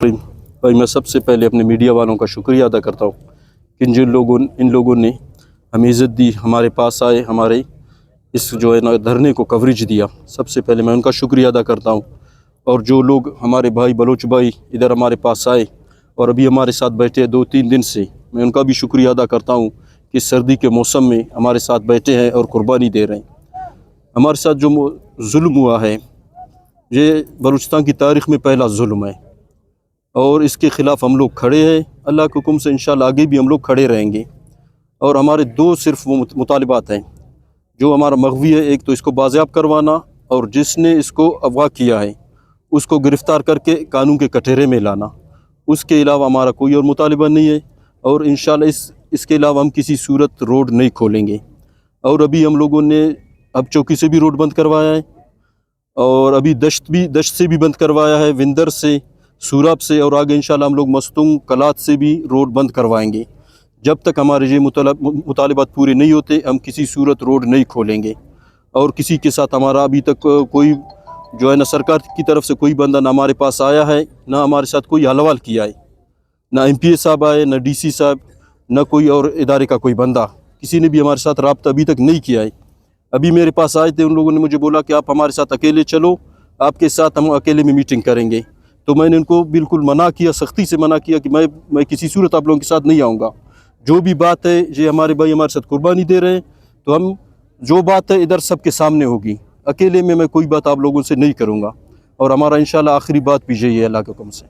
भाई मैं सबसे पहले अपने मीडिया वालों का शुक्रिया अदा करता हूँ कि इन लोगों ने हमें इज़्ज़त दी, हमारे पास आए, हमारे इस जो है ना धरने को कवरेज दिया। सबसे पहले मैं उनका शुक्रिया अदा करता हूँ। और जो लोग हमारे भाई बलोच भाई इधर हमारे पास आए और अभी हमारे साथ बैठे हैं 2-3 दिन से, मैं उनका भी शुक्रिया अदा करता हूँ कि सर्दी के मौसम में हमारे साथ बैठे हैं और कुर्बानी दे रहे हैं। हमारे साथ जो जुल्म हुआ है ये बलूचिस्तान की तारीख़ में पहला जुल्म है और इसके ख़िलाफ़ हम लोग खड़े हैं। अल्लाह के हुक्म से इंशाअल्लाह आगे भी हम लोग खड़े रहेंगे। और हमारे दो सिर्फ वो मुतालिबात हैं जो हमारा मग़वी है। एक तो इसको बाज़ियाब करवाना और जिसने इसको अगवा किया है उसको गिरफ़्तार करके कानून के कटहरे में लाना। उसके अलावा हमारा कोई और मुतालिबा नहीं है। और इंशाअल्लाह इसके अलावा हम किसी सूरत रोड नहीं खोलेंगे। और अभी हम लोगों ने अब चौकी से भी रोड बंद करवाया है और अभी दश्त से भी बंद करवाया है, विंदर से, सूराब से, और आगे इंशाअल्लाह हम लोग मस्तूम कलात से भी रोड बंद करवाएंगे। जब तक हमारे ये मुतालिबात पूरे नहीं होते हम किसी सूरत रोड नहीं खोलेंगे। और किसी के साथ हमारा अभी तक कोई जो है ना सरकार की तरफ से कोई बंदा ना हमारे पास आया है, ना हमारे साथ कोई हलवाल किया है, ना MPA साहब आए, ना DC साहब, ना कोई और इदारे का कोई बंदा, किसी ने भी हमारे साथ रब्ता अभी तक नहीं किया है। अभी मेरे पास आए थे, उन लोगों ने मुझे बोला कि आप हमारे साथ अकेले चलो, आपके साथ हम अकेले में मीटिंग करेंगे। तो मैंने उनको बिल्कुल मना किया, सख्ती से मना किया कि मैं किसी सूरत आप लोगों के साथ नहीं आऊँगा। जो भी बात है ये हमारे भाई हमारे साथ कुर्बानी दे रहे हैं, तो हम जो बात है इधर सबके सामने होगी। अकेले में मैं कोई बात आप लोगों से नहीं करूँगा। और हमारा इंशाअल्लाह आखिरी बात भी यही है अल्लाह के हुक्म से।